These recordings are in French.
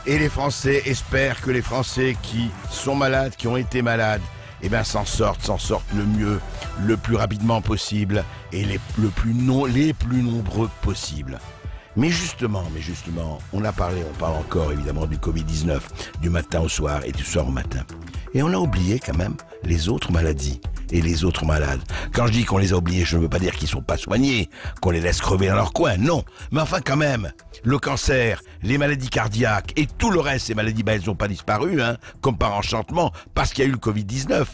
Et les Français espèrent que les Français qui sont malades, qui ont été malades, s'en sortent le mieux, le plus rapidement possible et les plus nombreux possible. Mais justement, on parle encore évidemment du Covid-19, du matin au soir et du soir au matin. Et on a oublié quand même les autres maladies et les autres malades. Quand je dis qu'on les a oubliés, je ne veux pas dire qu'ils ne sont pas soignés, qu'on les laisse crever dans leur coin, non. Mais enfin quand même, le cancer, les maladies cardiaques et tout le reste, ces maladies, elles n'ont pas disparu, comme par enchantement, parce qu'il y a eu le Covid-19.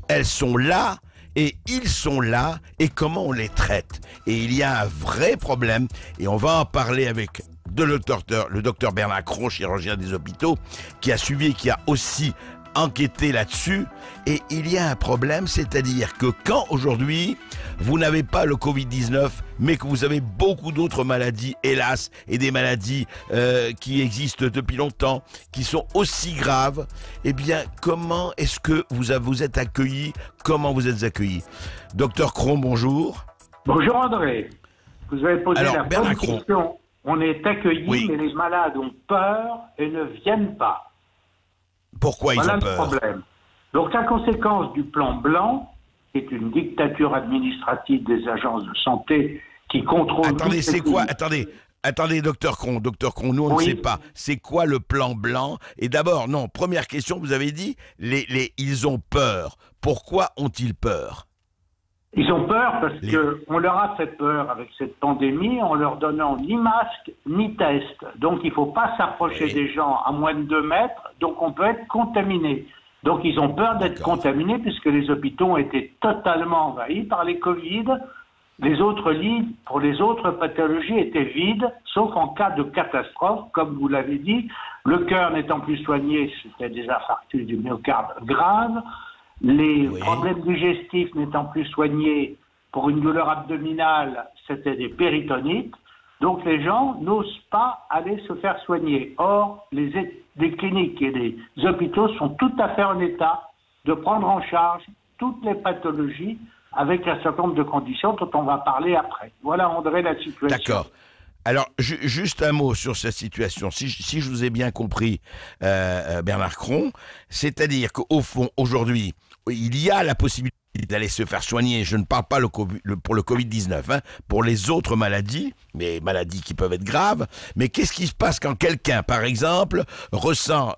Elles sont là. Et ils sont là, et comment on les traite? Et il y a un vrai problème, et on va en parler avec le docteur Bernard Cron, chirurgien des hôpitaux, qui a suivi et qui a aussi enquêté là-dessus. Et il y a un problème, c'est-à-dire que quand aujourd'hui, vous n'avez pas le Covid-19, mais que vous avez beaucoup d'autres maladies, hélas, et des maladies qui existent depuis longtemps, qui sont aussi graves, comment est-ce que vous êtes accueillis? Comment vous êtes accueillis? Docteur Cron, bonjour. Bonjour André. Vous avez posé la bonne Cron. question. On est accueillis, oui. Mais les malades ont peur et ne viennent pas. Pourquoi ils ont peur? Voilà le problème. Donc la conséquence du plan blanc, qui est une dictature administrative des agences de santé qui contrôle... Attendez, c'est quoi? Attendez, docteur Cron, nous on ne sait pas. C'est quoi le plan blanc? Et d'abord, première question, vous avez dit, ils ont peur. Pourquoi ont-ils peur? Ils ont peur parce qu'on leur a fait peur avec cette pandémie en leur donnant ni masque ni test. Donc il ne faut pas s'approcher des gens à moins de 2 mètres, donc on peut être contaminé. Donc ils ont peur d'être contaminés puisque les hôpitaux ont été totalement envahis par les Covid. Les autres lits pour les autres pathologies étaient vides, sauf en cas de catastrophe, comme vous l'avez dit. Le cœur n'étant plus soigné, c'était des infarctus du myocarde graves. Les problèmes digestifs n'étant plus soignés, pour une douleur abdominale, c'était des péritonites. Donc les gens n'osent pas aller se faire soigner. Or, les cliniques et les hôpitaux sont tout à fait en état de prendre en charge toutes les pathologies avec un certain nombre de conditions dont on va parler après. Voilà, André, la situation. D'accord. Alors, juste un mot sur cette situation. Si je vous ai bien compris, Bernard Cron, c'est-à-dire qu'au fond, aujourd'hui, il y a la possibilité d'aller se faire soigner. Je ne parle pas pour le Covid-19, pour les autres maladies, mais maladies qui peuvent être graves. Mais qu'est-ce qui se passe quand quelqu'un, par exemple, ressent,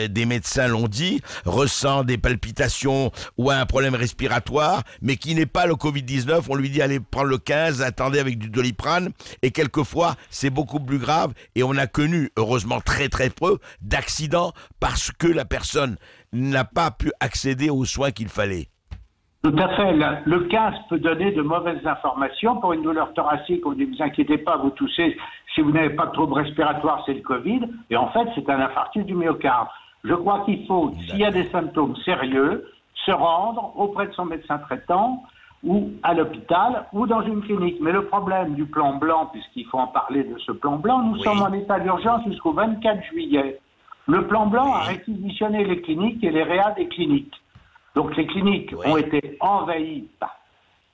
des médecins l'ont dit, ressent des palpitations ou un problème respiratoire, mais qui n'est pas le Covid-19, on lui dit allez prendre le 15, attendez avec du Doliprane, et quelquefois c'est beaucoup plus grave, et on a connu, heureusement très très peu, d'accidents parce que la personne n'a pas pu accéder aux soins qu'il fallait. Tout à fait. Le 15 peut donner de mauvaises informations. Pour une douleur thoracique, on dit ne vous inquiétez pas, vous toussez. Si vous n'avez pas de trouble respiratoire, c'est le Covid. Et en fait, c'est un infarctus du myocarde. Je crois qu'il faut, s'il y a des symptômes sérieux, se rendre auprès de son médecin traitant ou à l'hôpital ou dans une clinique. Mais le problème du plan blanc, puisqu'il faut en parler de ce plan blanc, nous sommes en état d'urgence jusqu'au 24 juillet. Le plan blanc a réquisitionné les cliniques et les réas des cliniques. Donc les cliniques ont été envahies par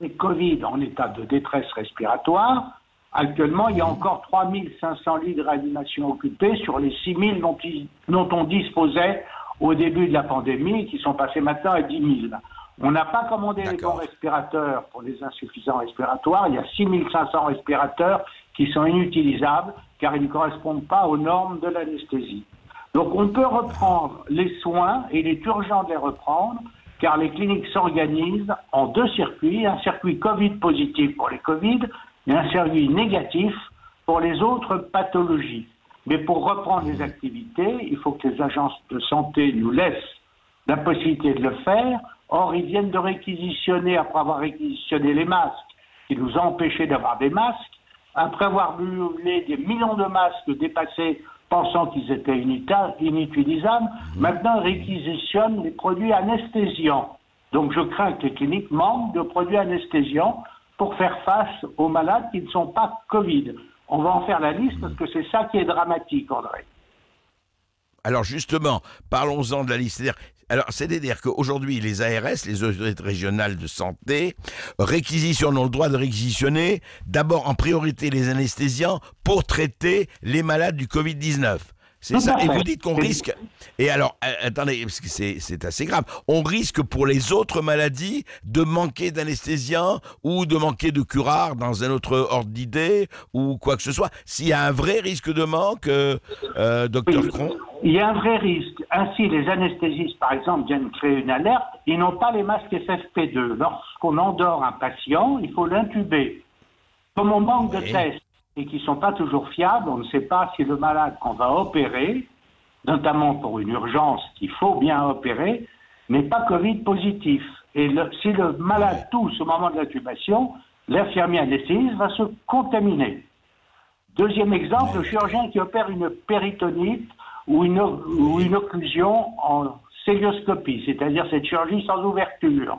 les Covid en état de détresse respiratoire. Actuellement, il y a encore 3500 lits de réanimation occupés sur les 6000 dont on disposait au début de la pandémie, qui sont passés maintenant à 10 000. On n'a pas commandé les bons respirateurs pour les insuffisants respiratoires. Il y a 6500 respirateurs qui sont inutilisables car ils ne correspondent pas aux normes de l'anesthésie. Donc on peut reprendre les soins et il est urgent de les reprendre car les cliniques s'organisent en 2 circuits, un circuit Covid positif pour les Covid et un circuit négatif pour les autres pathologies. Mais pour reprendre les activités, il faut que les agences de santé nous laissent la possibilité de le faire. Or, ils viennent de réquisitionner, après avoir réquisitionné les masques, qui nous ont empêchés d'avoir des masques, après avoir brûlé des millions de masques dépassés, pensant qu'ils étaient inutilisables, maintenant ils réquisitionnent les produits anesthésiants. Donc je crains que les cliniques manquent de produits anesthésiants pour faire face aux malades qui ne sont pas Covid. On va en faire la liste parce que c'est ça qui est dramatique, André. Alors justement, parlons-en de la liste. C'est-à-dire qu'aujourd'hui, les ARS, les autorités régionales de santé, ont le droit de réquisitionner d'abord en priorité les anesthésiants pour traiter les malades du Covid-19. C'est Tout ça. à Et fait. vous dites qu'on risque. Et alors, attendez, parce que c'est assez grave. On risque pour les autres maladies de manquer d'anesthésien ou de manquer de curare dans un autre ordre d'idée ou quoi que ce soit. S'il y a un vrai risque de manque, docteur Oui, Cron. il y a un vrai risque. Ainsi, les anesthésistes, par exemple, viennent créer une alerte. Ils n'ont pas les masques FFP2. Lorsqu'on endort un patient, il faut l'intuber. Comme on manque de tests et qui ne sont pas toujours fiables, on ne sait pas si le malade qu'on va opérer, notamment pour une urgence qu'il faut bien opérer, n'est pas Covid positif. Et si le malade tousse au moment de l'intubation, l'infirmier anesthésiste va se contaminer. Deuxième exemple, le chirurgien qui opère une péritonite ou une occlusion en célioscopie, c'est-à-dire cette chirurgie sans ouverture.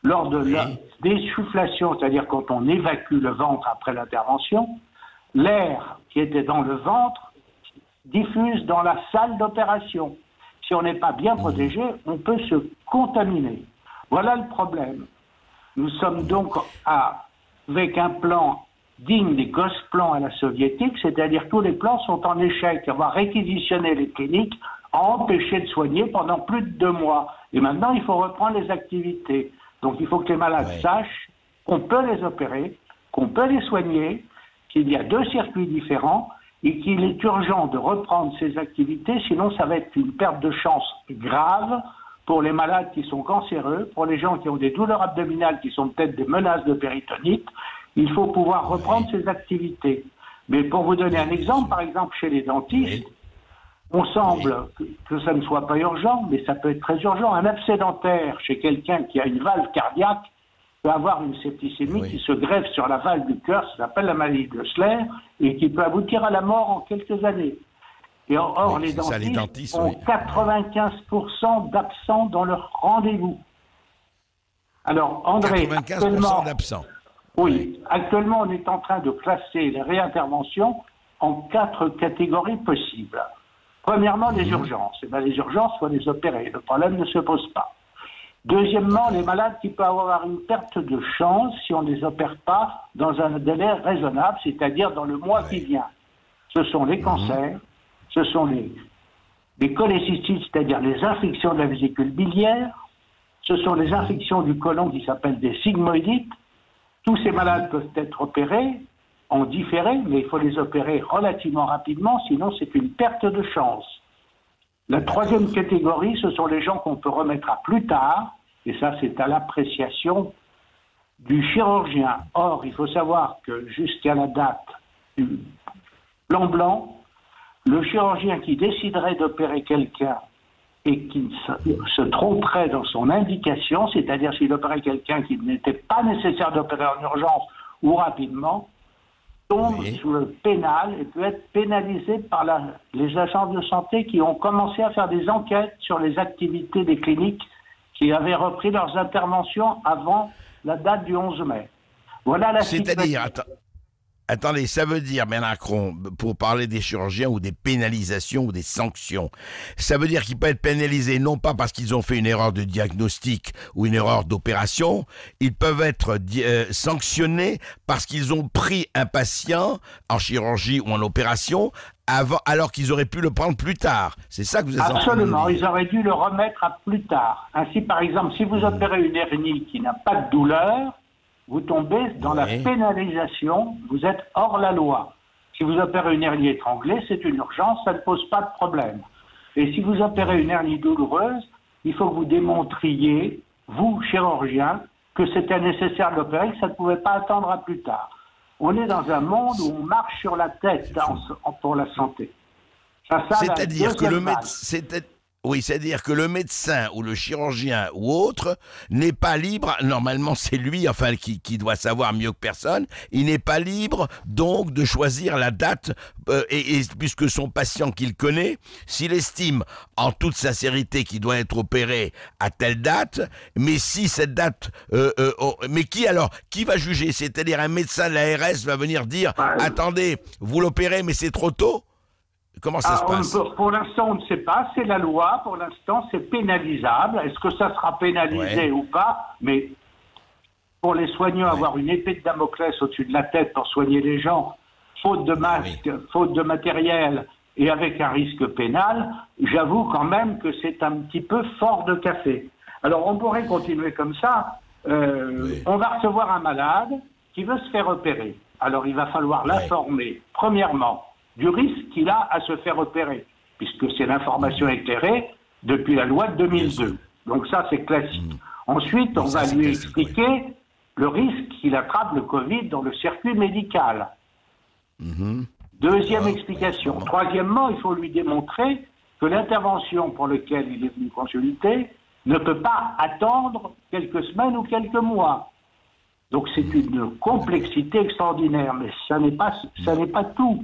Lors de la dessoufflation, c'est-à-dire quand on évacue le ventre après l'intervention, l'air qui était dans le ventre diffuse dans la salle d'opération. Si on n'est pas bien protégé, on peut se contaminer. Voilà le problème. Nous sommes donc avec un plan digne des Gosplan à la soviétique, c'est-à-dire tous les plans sont en échec. On va réquisitionner les cliniques, empêcher de soigner pendant plus de 2 mois. Et maintenant, il faut reprendre les activités. Donc il faut que les malades sachent qu'on peut les opérer, qu'on peut les soigner, qu'il y a 2 circuits différents et qu'il est urgent de reprendre ces activités, sinon ça va être une perte de chance grave pour les malades qui sont cancéreux, pour les gens qui ont des douleurs abdominales qui sont peut-être des menaces de péritonite. Il faut pouvoir reprendre ces activités. Mais pour vous donner un exemple, par exemple chez les dentistes, on semble que ça ne soit pas urgent, mais ça peut être très urgent. Un abcès dentaire chez quelqu'un qui a une valve cardiaque peut avoir une septicémie qui se greffe sur la valve du cœur, ça s'appelle la maladie de Sleur, et qui peut aboutir à la mort en quelques années. Et or, les dentistes ont 95% d'absents dans leur rendez-vous. Alors, André, 95% d'absents. Oui, actuellement, on est en train de classer les réinterventions en 4 catégories possibles. Premièrement, les urgences. Eh bien, les urgences, il faut les opérer. Le problème ne se pose pas. Deuxièmement, les malades qui peuvent avoir une perte de chance si on ne les opère pas dans un délai raisonnable, c'est-à-dire dans le mois qui vient. Ce sont les cancers, ce sont les cholécystites, c'est-à-dire les infections de la vésicule biliaire, ce sont les infections du côlon qui s'appellent des sigmoïdites. Tous ces malades peuvent être opérés en différé, mais il faut les opérer relativement rapidement, sinon c'est une perte de chance. La troisième catégorie, ce sont les gens qu'on peut remettre à plus tard, et ça c'est à l'appréciation du chirurgien. Or, il faut savoir que jusqu'à la date du plan blanc, le chirurgien qui déciderait d'opérer quelqu'un et qui se tromperait dans son indication, c'est-à-dire s'il opérait quelqu'un qui n'était pas nécessaire d'opérer en urgence ou rapidement, tombe sous le pénal et peut être pénalisé par les agences de santé qui ont commencé à faire des enquêtes sur les activités des cliniques qui avaient repris leurs interventions avant la date du 11 mai. Voilà la situation. C'est-à-dire, attendez, ça veut dire, Bernard Cron, pour parler des chirurgiens ou des pénalisations ou des sanctions, ça veut dire qu'ils peuvent être pénalisés non pas parce qu'ils ont fait une erreur de diagnostic ou une erreur d'opération, ils peuvent être sanctionnés parce qu'ils ont pris un patient en chirurgie ou en opération alors qu'ils auraient pu le prendre plus tard. C'est ça que vous êtes en train de dire. Absolument, ils auraient dû le remettre à plus tard. Ainsi, par exemple, si vous opérez une hernie qui n'a pas de douleur, vous tombez dans la pénalisation, vous êtes hors la loi. Si vous opérez une hernie étranglée, c'est une urgence, ça ne pose pas de problème. Et si vous opérez une hernie douloureuse, il faut que vous démontriez, vous, chirurgien, que c'était nécessaire de l'opérer, que ça ne pouvait pas attendre à plus tard. On est dans un monde où on marche sur la tête pour la santé. C'est-à-dire que c'est-à-dire que le médecin ou le chirurgien ou autre n'est pas libre, normalement c'est lui enfin qui doit savoir mieux que personne, il n'est pas libre donc de choisir la date et puisque son patient qu'il connaît, s'il estime en toute sincérité qu'il doit être opéré à telle date, mais si cette date, mais qui va juger? C'est-à-dire un médecin de l'ARS va venir dire attendez, vous l'opérez mais c'est trop tôt? Comment ça se passe? Pour l'instant, on ne sait pas. C'est la loi. Pour l'instant, c'est pénalisable. Est-ce que ça sera pénalisé ou pas? Mais pour les soignants, avoir une épée de Damoclès au-dessus de la tête pour soigner les gens, faute de masques, faute de matériel et avec un risque pénal, j'avoue quand même que c'est un petit peu fort de café. Alors on pourrait continuer comme ça. Oui. On va recevoir un malade qui veut se faire opérer. Alors il va falloir l'informer, premièrement, du risque qu'il a à se faire opérer, puisque c'est l'information éclairée depuis la loi de 2002. Donc ça, c'est classique. Ensuite, on va lui expliquer le risque qu'il attrape le Covid dans le circuit médical. Deuxième explication. Troisièmement, il faut lui démontrer que l'intervention pour laquelle il est venu consulter ne peut pas attendre quelques semaines ou quelques mois. Donc c'est une complexité extraordinaire, mais ça n'est pas tout.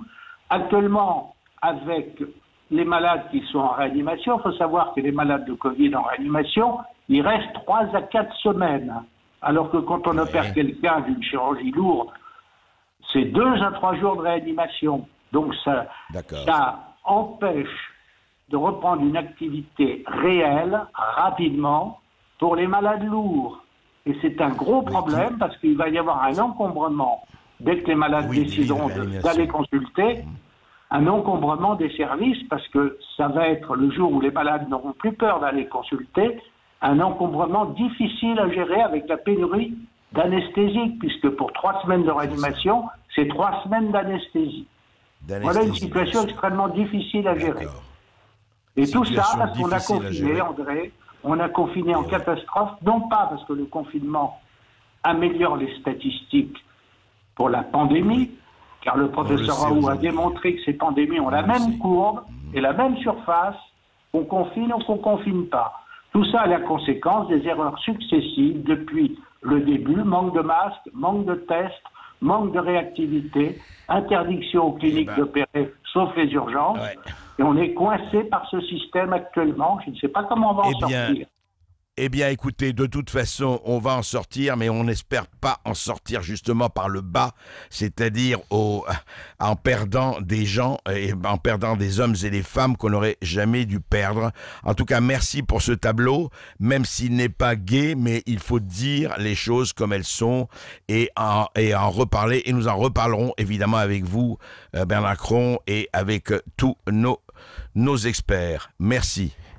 Actuellement, avec les malades qui sont en réanimation, il faut savoir que les malades de Covid en réanimation, il reste 3 à 4 semaines. Alors que quand on opère quelqu'un d'une chirurgie lourde, c'est 2 à 3 jours de réanimation. Donc ça empêche de reprendre une activité réelle, rapidement, pour les malades lourds. Et c'est un gros problème parce qu'il va y avoir un encombrement, dès que les malades décideront d'aller consulter, un encombrement des services parce que ça va être le jour où les malades n'auront plus peur d'aller consulter, un encombrement difficile à gérer avec la pénurie d'anesthésiques, puisque pour 3 semaines de réanimation, c'est 3 semaines d'anesthésie. Voilà une situation extrêmement difficile à gérer. Et tout ça parce qu'on a confiné, André, on a confiné en catastrophe, non pas parce que le confinement améliore les statistiques pour la pandémie, car le professeur Raoult a démontré que ces pandémies ont la même courbe et la même surface, qu'on confine ou qu'on confine pas. Tout ça est la conséquence des erreurs successives depuis le début, manque de masques, manque de tests, manque de réactivité, interdiction aux cliniques d'opérer, sauf les urgences. Et on est coincé par ce système actuellement. Je ne sais pas comment on va en sortir. Eh bien, écoutez, de toute façon, on va en sortir, mais on n'espère pas en sortir justement par le bas, c'est-à-dire en perdant des gens, et en perdant des hommes et des femmes qu'on n'aurait jamais dû perdre. En tout cas, merci pour ce tableau, même s'il n'est pas gai, mais il faut dire les choses comme elles sont et en reparler. Et nous en reparlerons évidemment avec vous, Bernard Cron, et avec tous nos experts. Merci.